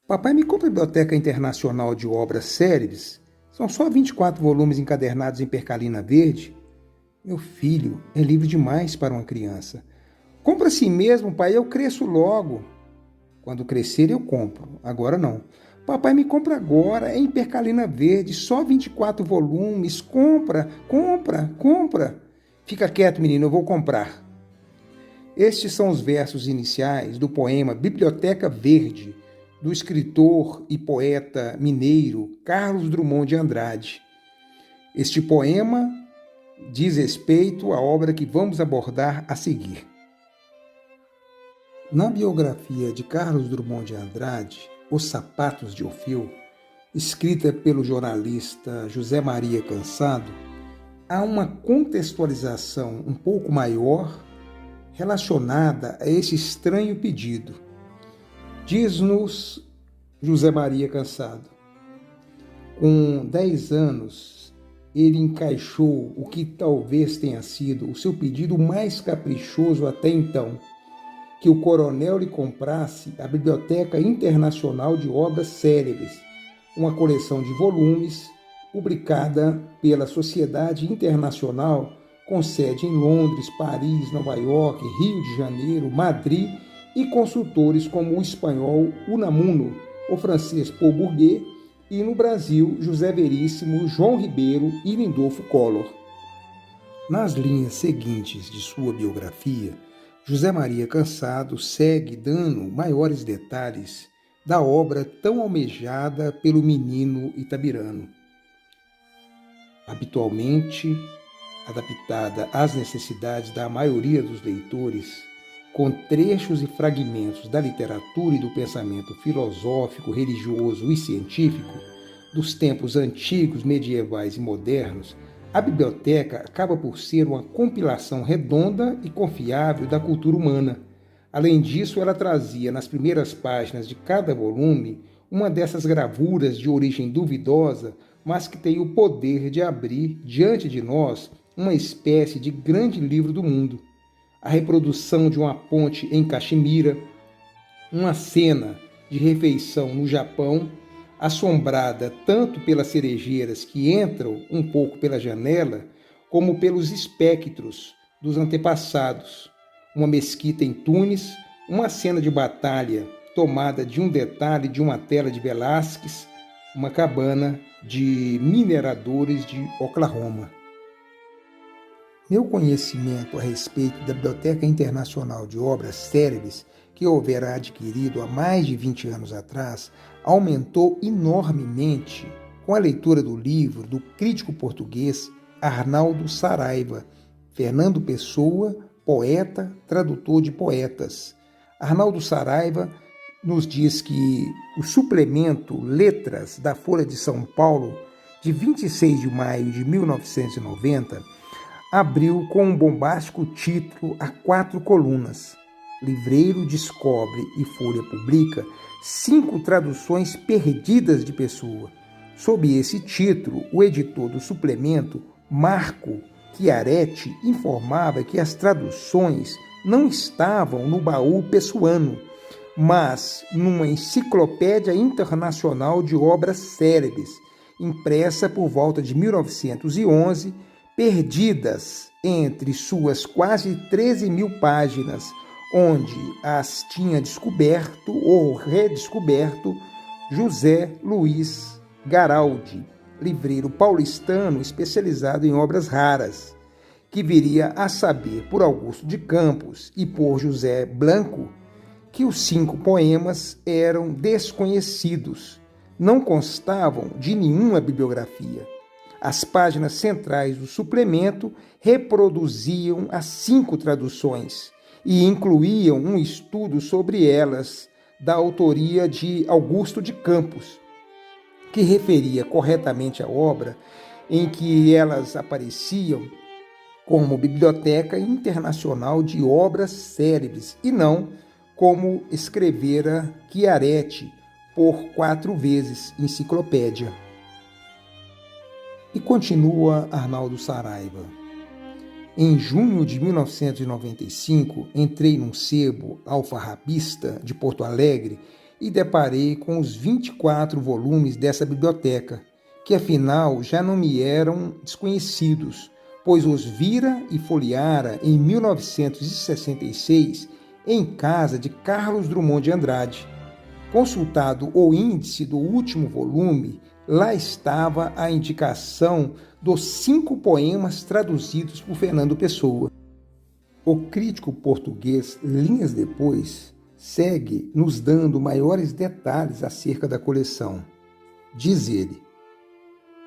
Papai, me compra a Biblioteca Internacional de Obras Célebres. São só 24 volumes encadernados em percalina verde. Meu filho, é livro demais para uma criança. Compra assim mesmo, pai, eu cresço logo. Quando crescer eu compro, agora não. Papai, me compra agora, é em percalina verde, só 24 volumes. Compra, compra, compra. Fica quieto, menino, eu vou comprar. Estes são os versos iniciais do poema Biblioteca Verde, do escritor e poeta mineiro Carlos Drummond de Andrade. Este poema diz respeito à obra que vamos abordar a seguir. Na biografia de Carlos Drummond de Andrade, Os Sapatos de Orfeu, escrita pelo jornalista José Maria Cansado, há uma contextualização um pouco maior relacionada a esse estranho pedido. Diz-nos José Maria Cansado: com 10 anos, ele encaixou o que talvez tenha sido o seu pedido mais caprichoso até então, que o coronel lhe comprasse a Biblioteca Internacional de Obras Célebres, uma coleção de volumes publicada pela Sociedade Internacional com sede em Londres, Paris, Nova York, Rio de Janeiro, Madrid, e consultores como o espanhol Unamuno, o francês Paul Bourget e, no Brasil, José Veríssimo, João Ribeiro e Lindolfo Collor. Nas linhas seguintes de sua biografia, José Maria Cansado segue dando maiores detalhes da obra tão almejada pelo menino itabirano. Habitualmente adaptada às necessidades da maioria dos leitores, com trechos e fragmentos da literatura e do pensamento filosófico, religioso e científico, dos tempos antigos, medievais e modernos, a biblioteca acaba por ser uma compilação redonda e confiável da cultura humana. Além disso, ela trazia nas primeiras páginas de cada volume uma dessas gravuras de origem duvidosa, mas que tem o poder de abrir diante de nós uma espécie de grande livro do mundo. A reprodução de uma ponte em Caxemira, uma cena de refeição no Japão, assombrada tanto pelas cerejeiras que entram um pouco pela janela, como pelos espectros dos antepassados, uma mesquita em Tunis, uma cena de batalha tomada de um detalhe de uma tela de Velázquez, uma cabana de mineradores de Oklahoma. Meu conhecimento a respeito da Biblioteca Internacional de Obras Célebres, que eu houvera adquirido há mais de 20 anos atrás, aumentou enormemente com a leitura do livro do crítico português Arnaldo Saraiva, Fernando Pessoa, poeta, tradutor de poetas. Arnaldo Saraiva nos diz que o suplemento Letras da Folha de São Paulo, de 26 de maio de 1990, abriu com um bombástico título a 4 colunas. Livreiro descobre e Folha publica 5 traduções perdidas de Pessoa. Sob esse título, o editor do suplemento, Marco Chiaretti, informava que as traduções não estavam no baú pessoano, mas numa enciclopédia internacional de obras célebres, impressa por volta de 1911, perdidas entre suas quase 13 mil páginas, onde as tinha descoberto ou redescoberto José Luiz Garaldi, livreiro paulistano especializado em obras raras, que viria a saber por Augusto de Campos e por José Blanco que os 5 poemas eram desconhecidos, não constavam de nenhuma bibliografia. As páginas centrais do suplemento reproduziam as 5 traduções e incluíam um estudo sobre elas, da autoria de Augusto de Campos, que referia corretamente a obra em que elas apareciam como Biblioteca Internacional de Obras Célebres e não como escrevera Chiaretti por 4 vezes enciclopédia. E continua Arnaldo Saraiva. Em junho de 1995, entrei num sebo alfarrabista de Porto Alegre e deparei com os 24 volumes dessa biblioteca, que afinal já não me eram desconhecidos, pois os vira e folheara em 1966 em casa de Carlos Drummond de Andrade. Consultado o índice do último volume, lá estava a indicação dos 5 poemas traduzidos por Fernando Pessoa. O crítico português, linhas depois, segue nos dando maiores detalhes acerca da coleção. Diz ele: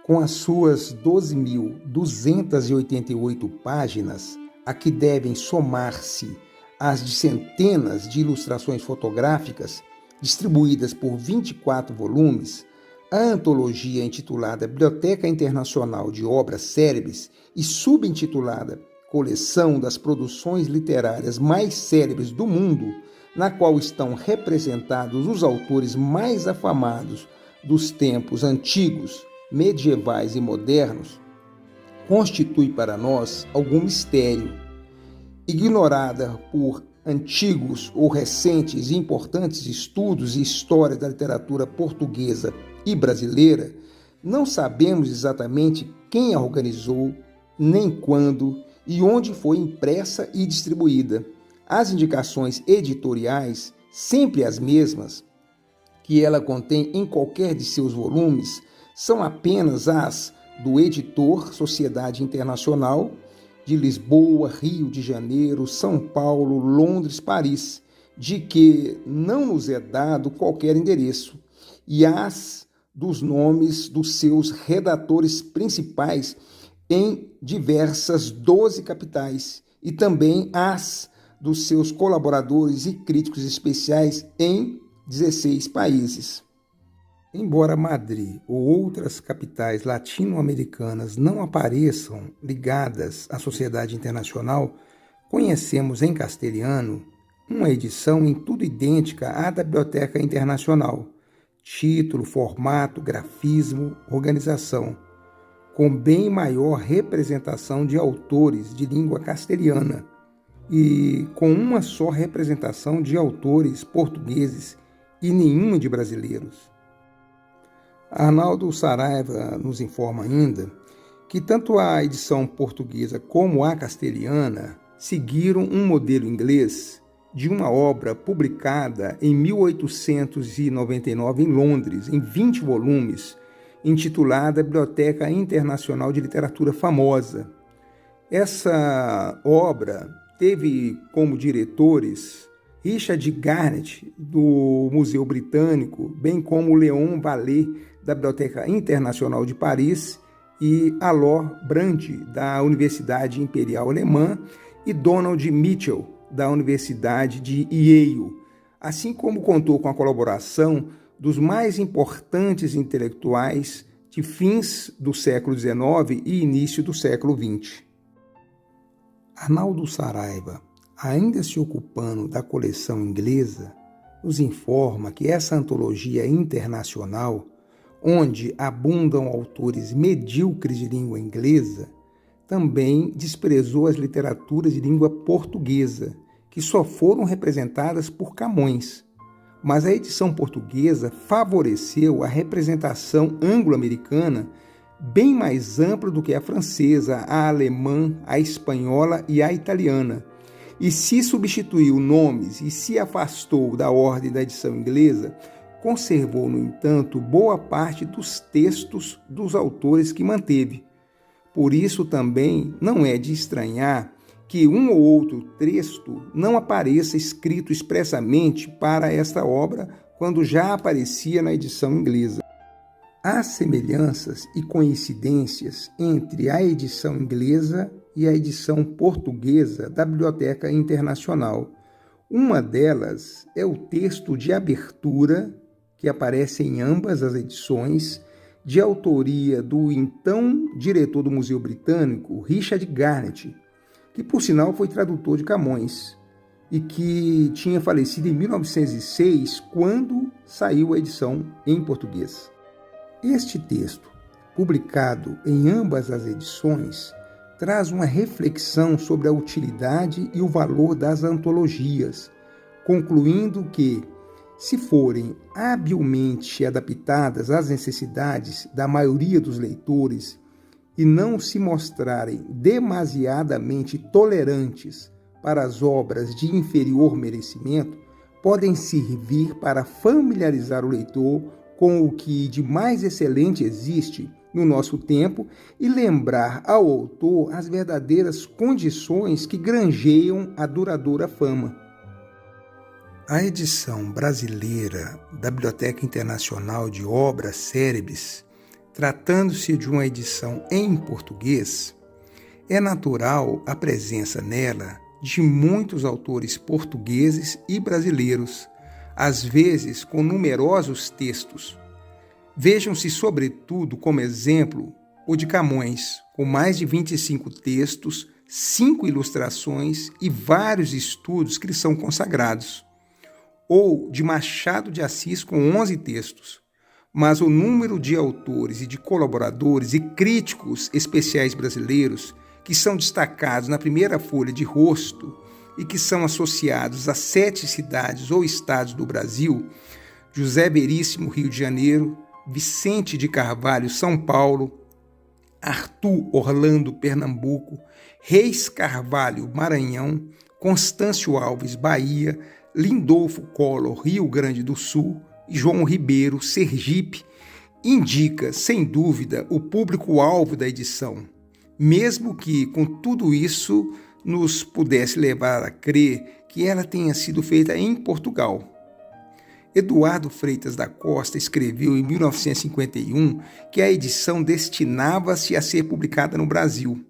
com as suas 12.288 páginas, a que devem somar-se as de centenas de ilustrações fotográficas, distribuídas por 24 volumes, a antologia intitulada Biblioteca Internacional de Obras Célebres e subintitulada Coleção das Produções Literárias Mais Célebres do Mundo, na qual estão representados os autores mais afamados dos tempos antigos, medievais e modernos, constitui para nós algum mistério. Ignorada por antigos ou recentes e importantes estudos e histórias da literatura portuguesa e brasileira, não sabemos exatamente quem a organizou, nem quando e onde foi impressa e distribuída. As indicações editoriais, sempre as mesmas, que ela contém em qualquer de seus volumes, são apenas as do editor Sociedade Internacional, de Lisboa, Rio de Janeiro, São Paulo, Londres, Paris, de que não nos é dado qualquer endereço, e as dos nomes dos seus redatores principais em diversas 12 capitais, e também as dos seus colaboradores e críticos especiais em 16 países. Embora Madrid ou outras capitais latino-americanas não apareçam ligadas à Sociedade Internacional, conhecemos em castelhano uma edição em tudo idêntica à da Biblioteca Internacional, título, formato, grafismo, organização, com bem maior representação de autores de língua castelhana e com uma só representação de autores portugueses e nenhuma de brasileiros. Arnaldo Saraiva nos informa ainda que tanto a edição portuguesa como a castelhana seguiram um modelo inglês de uma obra publicada em 1899 em Londres, em 20 volumes, intitulada Biblioteca Internacional de Literatura Famosa. Essa obra teve como diretores Richard Garnett, do Museu Britânico, bem como Léon Vallée, da Biblioteca Internacional de Paris, e Alor Brand, da Universidade Imperial Alemã, e Donald Mitchell, da Universidade de Yale, assim como contou com a colaboração dos mais importantes intelectuais de fins do século XIX e início do século XX. Arnaldo Saraiva, ainda se ocupando da coleção inglesa, nos informa que essa antologia internacional, onde abundam autores medíocres de língua inglesa, também desprezou as literaturas de língua portuguesa, que só foram representadas por Camões. Mas a edição portuguesa favoreceu a representação anglo-americana bem mais ampla do que a francesa, a alemã, a espanhola e a italiana, e se substituiu nomes e se afastou da ordem da edição inglesa, conservou, no entanto, boa parte dos textos dos autores que manteve. Por isso também não é de estranhar que um ou outro texto não apareça escrito expressamente para esta obra quando já aparecia na edição inglesa. Há semelhanças e coincidências entre a edição inglesa e a edição portuguesa da Biblioteca Internacional. Uma delas é o texto de abertura, que aparece em ambas as edições, de autoria do então diretor do Museu Britânico, Richard Garnett, que por sinal foi tradutor de Camões e que tinha falecido em 1906, quando saiu a edição em português. Este texto, publicado em ambas as edições, traz uma reflexão sobre a utilidade e o valor das antologias, concluindo que, se forem habilmente adaptadas às necessidades da maioria dos leitores e não se mostrarem demasiadamente tolerantes para as obras de inferior merecimento, podem servir para familiarizar o leitor com o que de mais excelente existe no nosso tempo e lembrar ao autor as verdadeiras condições que granjeiam a duradoura fama. A edição brasileira da Biblioteca Internacional de Obras Célebres, tratando-se de uma edição em português, é natural a presença nela de muitos autores portugueses e brasileiros, às vezes com numerosos textos. Vejam-se, sobretudo, como exemplo, o de Camões, com mais de 25 textos, 5 ilustrações e vários estudos que lhe são consagrados. Ou de Machado de Assis, com 11 textos. Mas o número de autores e de colaboradores e críticos especiais brasileiros que são destacados na primeira folha de rosto e que são associados a 7 cidades ou estados do Brasil: José Veríssimo, Rio de Janeiro; Vicente de Carvalho, São Paulo; Arthur Orlando, Pernambuco; Reis Carvalho, Maranhão; Constâncio Alves, Bahia; Lindolfo Collor, Rio Grande do Sul; e João Ribeiro, Sergipe, indica, sem dúvida, o público-alvo da edição, mesmo que, com tudo isso, nos pudesse levar a crer que ela tenha sido feita em Portugal. Eduardo Freitas da Costa escreveu em 1951 que a edição destinava-se a ser publicada no Brasil.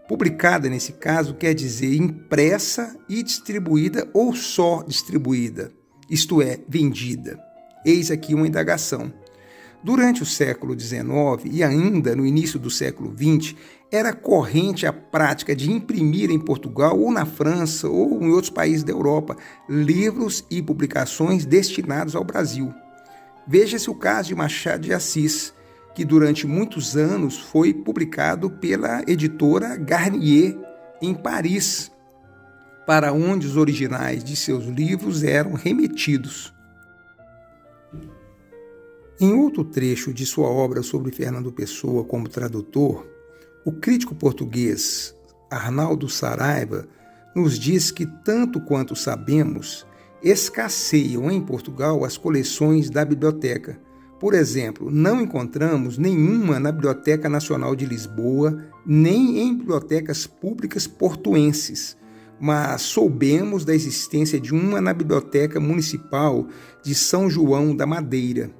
Publicada, nesse caso, quer dizer impressa e distribuída ou só distribuída, isto é, vendida. Eis aqui uma indagação. Durante o século XIX e ainda no início do século XX, era corrente a prática de imprimir em Portugal ou na França ou em outros países da Europa livros e publicações destinados ao Brasil. Veja-se o caso de Machado de Assis, que durante muitos anos foi publicado pela editora Garnier, em Paris, para onde os originais de seus livros eram remetidos. Em outro trecho de sua obra sobre Fernando Pessoa como tradutor, o crítico português Arnaldo Saraiva nos diz que, tanto quanto sabemos, escasseiam em Portugal as coleções da biblioteca. Por exemplo, não encontramos nenhuma na Biblioteca Nacional de Lisboa, nem em bibliotecas públicas portuenses, mas soubemos da existência de uma na Biblioteca Municipal de São João da Madeira.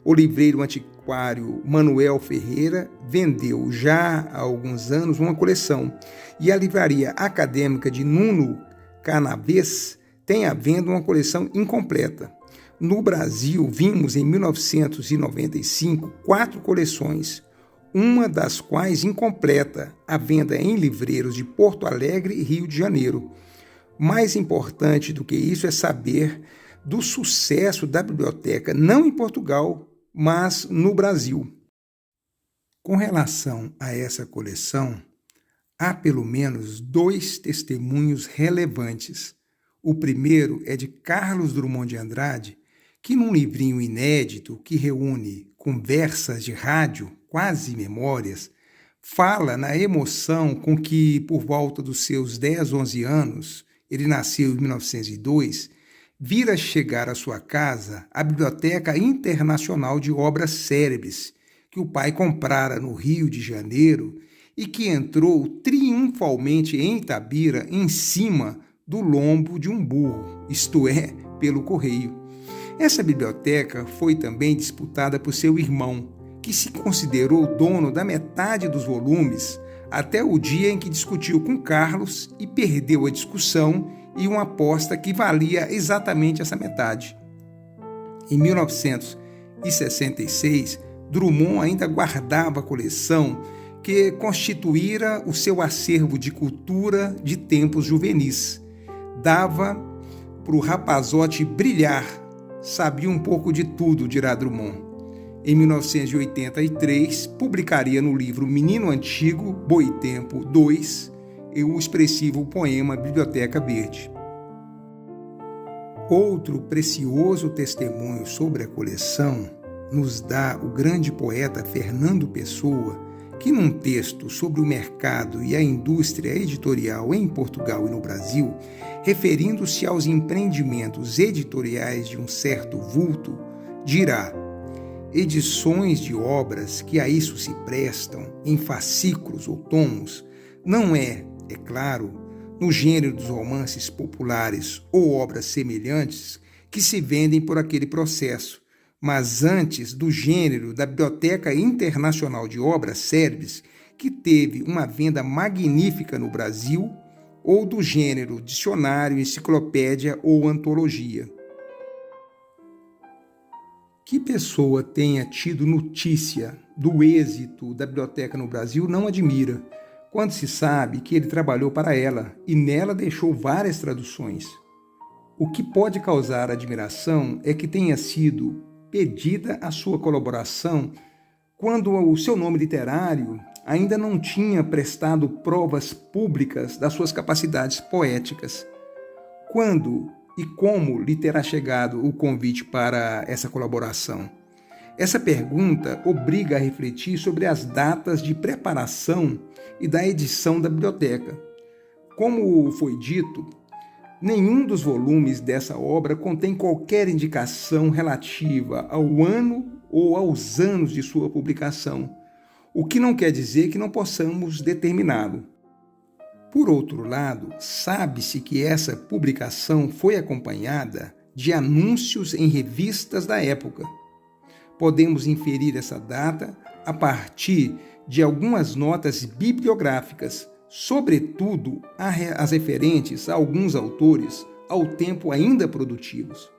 O livreiro antiquário Manuel Ferreira vendeu já há alguns anos uma coleção, e a livraria acadêmica de Nuno Canavês tem à venda uma coleção incompleta. No Brasil, vimos em 1995 4 coleções, uma das quais incompleta, à venda em livreiros de Porto Alegre e Rio de Janeiro. Mais importante do que isso é saber do sucesso da biblioteca, não em Portugal, mas no Brasil. Com relação a essa coleção, há pelo menos 2 testemunhos relevantes. O primeiro é de Carlos Drummond de Andrade, que num livrinho inédito que reúne conversas de rádio, quase memórias, fala na emoção com que, por volta dos seus 10, 11 anos, ele nasceu em 1902, vira chegar à sua casa a Biblioteca Internacional de Obras Célebres, que o pai comprara no Rio de Janeiro e que entrou triunfalmente em Itabira em cima do lombo de um burro, isto é, pelo correio. Essa biblioteca foi também disputada por seu irmão, que se considerou dono da metade dos volumes, até o dia em que discutiu com Carlos e perdeu a discussão e uma aposta que valia exatamente essa metade. Em 1966, Drummond ainda guardava a coleção que constituíra o seu acervo de cultura de tempos juvenis. Dava para o rapazote brilhar, sabia um pouco de tudo, dirá Drummond. Em 1983, publicaria no livro Menino Antigo, Boitempo II, e o expressivo poema Biblioteca Verde. Outro precioso testemunho sobre a coleção nos dá o grande poeta Fernando Pessoa, que num texto sobre o mercado e a indústria editorial em Portugal e no Brasil, referindo-se aos empreendimentos editoriais de um certo vulto, dirá: edições de obras que a isso se prestam, em fascículos ou tomos, não é claro, no gênero dos romances populares ou obras semelhantes que se vendem por aquele processo, mas antes do gênero da Biblioteca Internacional de Obras Célebres, que teve uma venda magnífica no Brasil, ou do gênero dicionário, enciclopédia ou antologia. Que Pessoa tenha tido notícia do êxito da biblioteca no Brasil não admira, quando se sabe que ele trabalhou para ela e nela deixou várias traduções. O que pode causar admiração é que tenha sido pedida a sua colaboração quando o seu nome literário ainda não tinha prestado provas públicas das suas capacidades poéticas. Quando e como lhe terá chegado o convite para essa colaboração? Essa pergunta obriga a refletir sobre as datas de preparação e da edição da biblioteca. Como foi dito, nenhum dos volumes dessa obra contém qualquer indicação relativa ao ano ou aos anos de sua publicação, o que não quer dizer que não possamos determiná-lo. Por outro lado, sabe-se que essa publicação foi acompanhada de anúncios em revistas da época. Podemos inferir essa data a partir de algumas notas bibliográficas, sobretudo as referentes a alguns autores ao tempo ainda produtivos.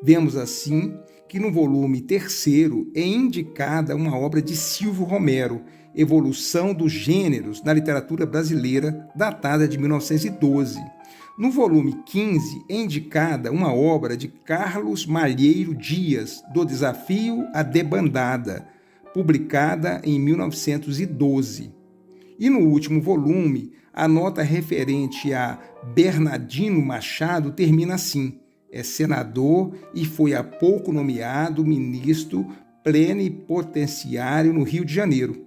Vemos assim que no volume 3º é indicada uma obra de Silvio Romero, Evolução dos Gêneros na Literatura Brasileira, datada de 1912. No volume 15 é indicada uma obra de Carlos Malheiro Dias, Do Desafio à Debandada, publicada em 1912. E no último volume, a nota referente a Bernardino Machado termina assim: é senador e foi há pouco nomeado ministro plenipotenciário no Rio de Janeiro.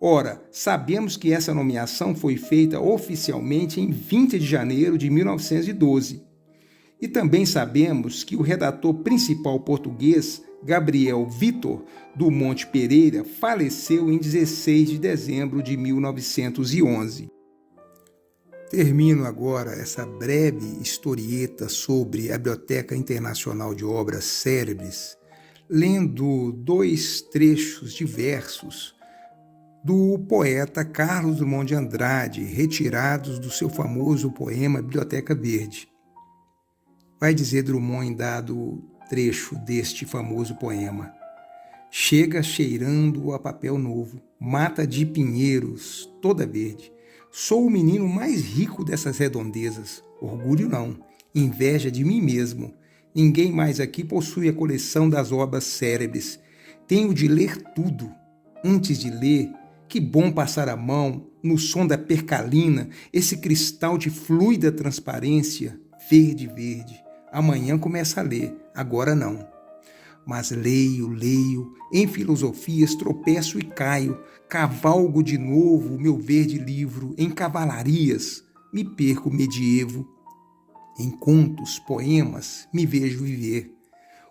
Ora, sabemos que essa nomeação foi feita oficialmente em 20 de janeiro de 1912. E também sabemos que o redator principal português, Gabriel Vitor do Monte Pereira, faleceu em 16 de dezembro de 1911. Termino agora essa breve historieta sobre a Biblioteca Internacional de Obras Célebres, lendo 2 trechos de versos do poeta Carlos Drummond de Andrade, retirados do seu famoso poema Biblioteca Verde. Vai dizer Drummond em dado trecho deste famoso poema: chega cheirando a papel novo, mata de pinheiros, toda verde. Sou o menino mais rico dessas redondezas. Orgulho não, inveja de mim mesmo. Ninguém mais aqui possui a coleção das obras célebres. Tenho de ler tudo. Antes de ler, que bom passar a mão no som da percalina, esse cristal de fluida transparência, verde, verde. Amanhã começa a ler, agora não. Mas leio, em filosofias tropeço e caio, cavalgo de novo o meu verde livro, em cavalarias me perco medievo. Em contos, poemas, me vejo viver.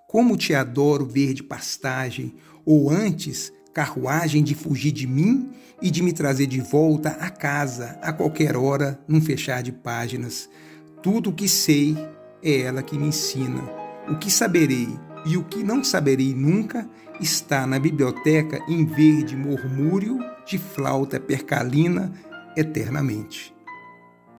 Como te adoro verde pastagem, ou antes, carruagem de fugir de mim e de me trazer de volta a casa, a qualquer hora, num fechar de páginas. Tudo o que sei é ela que me ensina. O que saberei e o que não saberei nunca está na biblioteca em verde murmúrio de flauta percalina eternamente.